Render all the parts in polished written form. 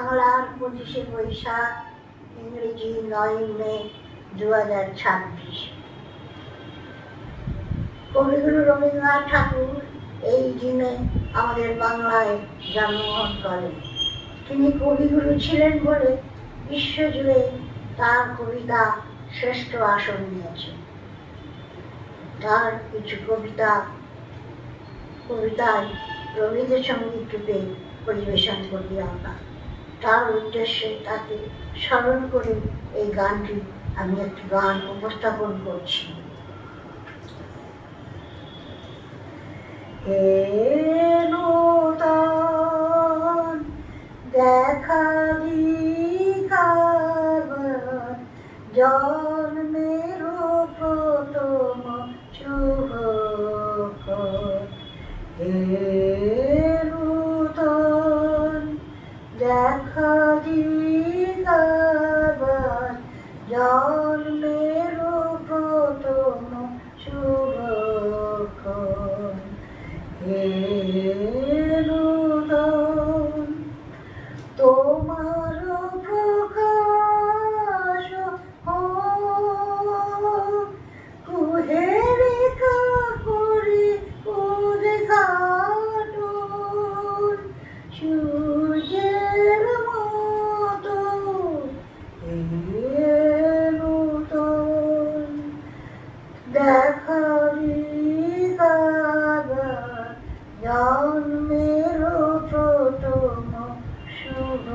বাংলার 25শে বৈশাখ, ইংরেজি 9 মে 2026। কবিগুরু রবীন্দ্রনাথ ঠাকুর এই দিনে আমাদের বাংলায় জন্মগ্রহণ করেন। তিনি কবিগুরু ছিলেন বলে বিশ্বজুড়ে তার কবিতা শ্রেষ্ঠ আসন নিয়েছে। তার কিছু কবিতায় রবীন্দ্রসঙ্গীত রূপে পরিবেশন করি আমরা। তার উদ্দেশ্যে তাকে স্মরণ করে এই গানটি আমি একটি গান উপস্থাপন করছি। দেখা জন্মের প্রথম শুভ দেখা জন্মের প্রথম শুভ তোমার প্রকাশ কুহেরে করি উদ্ঘাটন সূর্যের মতো দেখারি জন্মের প্রথম শুভ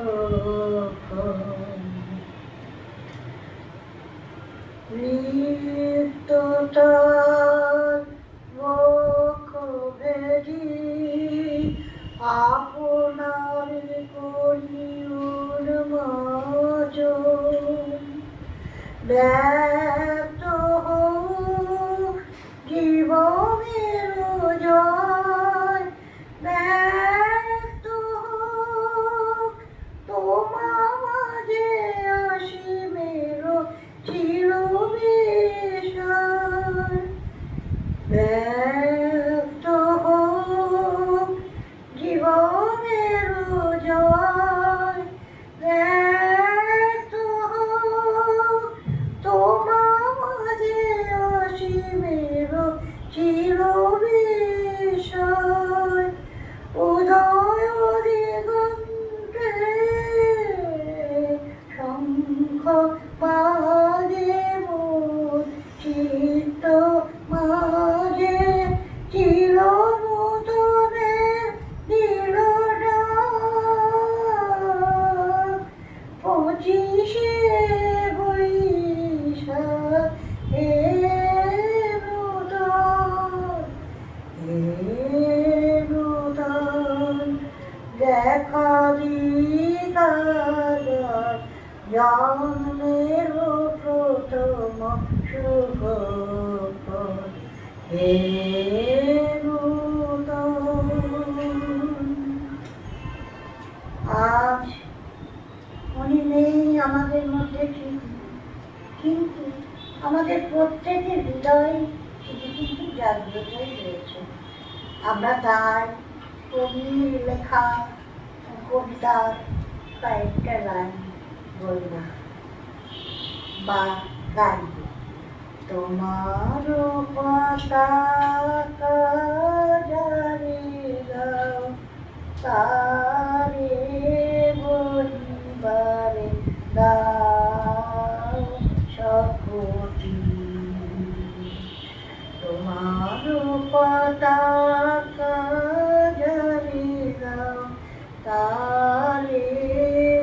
রিক্ততার মুখ ভেদি আপনার করি উন্মোচন ব্যক্ত হোক জীবনের জয় ব্যক্ত হোক তোমার মাঝে অসীমের চিরবিষয় ব্যক্ত হোক জীবনের জয় ব্যক্ত হোক তোমার মাঝে অসীমের চিরবিষয় উদয় দিগন্তে শঙ্খ বাজে মোর চিত্ত মাঝে চির নূতনের দিল ডাক 25শে বৈশাখ দেখা জন্মের প্রথম শুভ আজ উনি নেই আমাদের মধ্যে কিন্তু আমাদের প্রত্যেকের হৃদয়ে শুধু কিন্তু জাগ্রতই রয়েছে। আমরা তার কবির লেখা কবিতার কয়েকটা লাইন বলব বা গাইব। তোমার পতাকা জারি দাও তারে বলিবারে দাও সকটি তোমার পতাকা জারি দাও তারে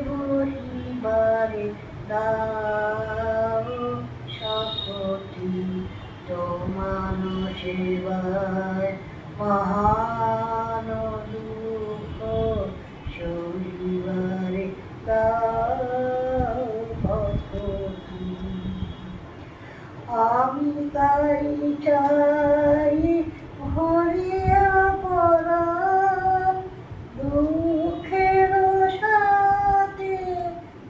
বলিবারে দাও সকটি তোমার সেবায় মহান দুঃখ সরিবারে দাও ভক্তি আমি তাই চাই ভরিয়া পরাণ দুঃখের সাথে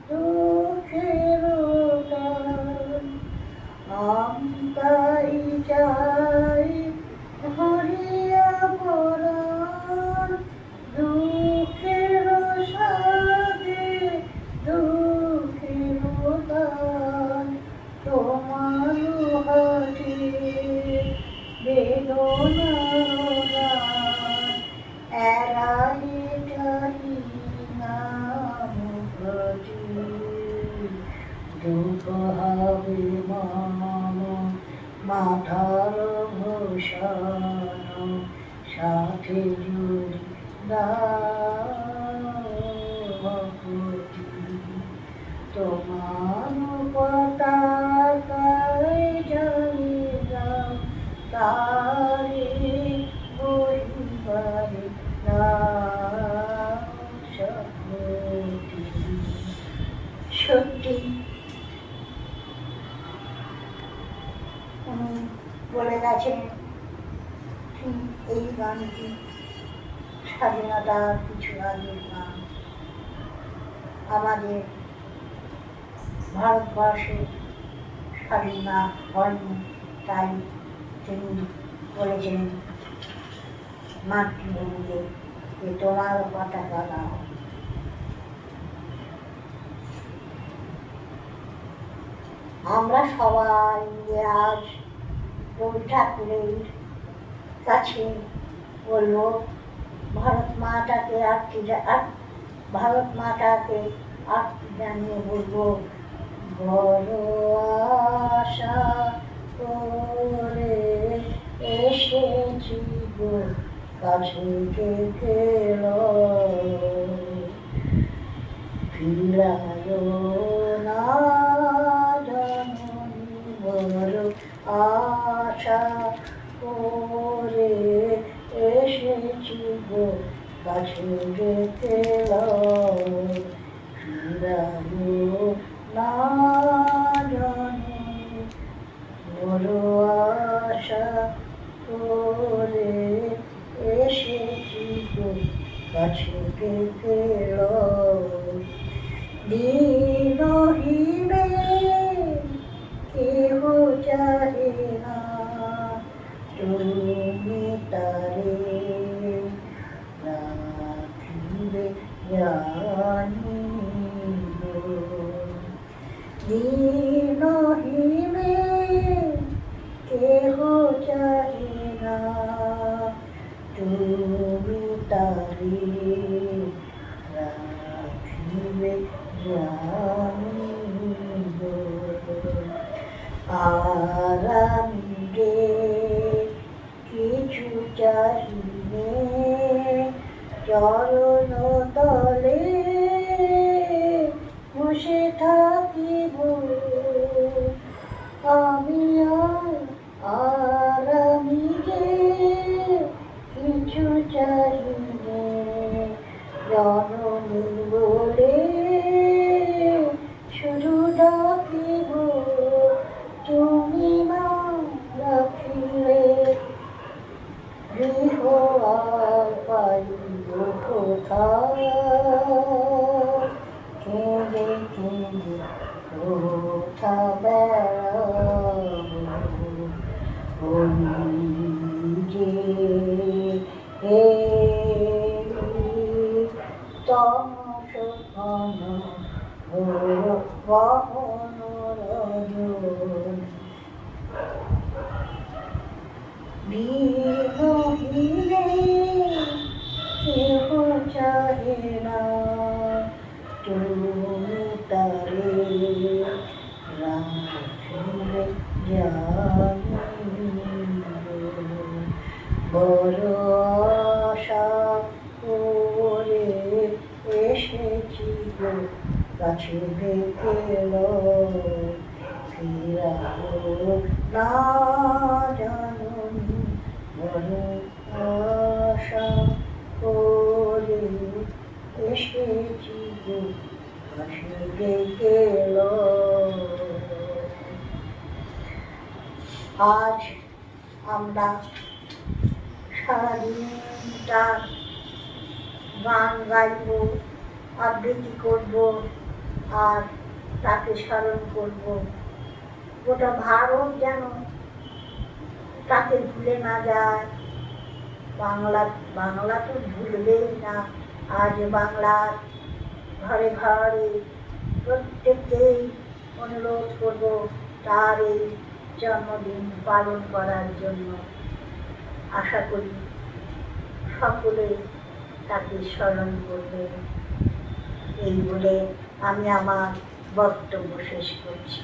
দুঃখের গান আমি তাই চাই ভরিয়া পরাণ দুঃখের সাথে মাথার ভূষণ সাথে জুড়ি দাপতি তোমার পতাকায় জলে যাও তারে বহিবারে সত্যি উনি বলে গেছেন এই গানটি স্বাধীনতার কিছু আগের গান। আমাদের ভারতবর্ষে স্বাধীন না হয়নি, তাই তিনি বলেছেন মাতৃভূমিতে যে তোমার পতাকা দাও। আমরা সবাই মিলে আজ রবি ঠাকুরের কাছে বলবো ভারত মাতাকে আরতি জানিয়ে বলবো বড় আশা করে এসেছি গো কাছে গেলো ফিরায় না জননী বড় আশা করে এসেছি গো কাছে গেলো ফিরায় না জননী বড় আশা করে এসেছি গো কাছে গেলো দিনহীনে কেহ চাহে না তুমি তারে রাখিবে জানিব দিনহীনে কেহ চাহে না তুমি তারে রাখিবে জানিব আর আমি গে কিছু চাহিবে চরণ তলে বসে থাকিব আমি আর আমি গে কিছু চাহিবে জননী বলে শুধু ডাকিব তুমি না রাখিলে গৃহ আর পাইব কোথায় কেঁদে কেঁদে কোথা বেড়াবো যে হে তমসঘন ঘোর গহন রজনী দিনহীনে কেহ চাহে না তুমি তারে রাখিবে জানিব বড় আশা করে এসেছি গো কাছে গেলো ফিরাবো না জাননী বড় আশা করে এসেছি গো কাছে গেলো। আজ আমরা সারাদিনটা গান গাইব, আবৃত্তি করব আর তাকে স্মরণ করব। গোটা ভারত যেন তাকে ভুলে না যায়। বাংলা তো ভুলবেই না। আজ বাংলার ঘরে ঘরে প্রত্যেককেই অনুরোধ করব তার এই জন্মদিন পালন করার জন্য। আশা করি সকলে তাকে স্মরণ করবে। এই বলে আমি আমার বক্তব্য শেষ করছি।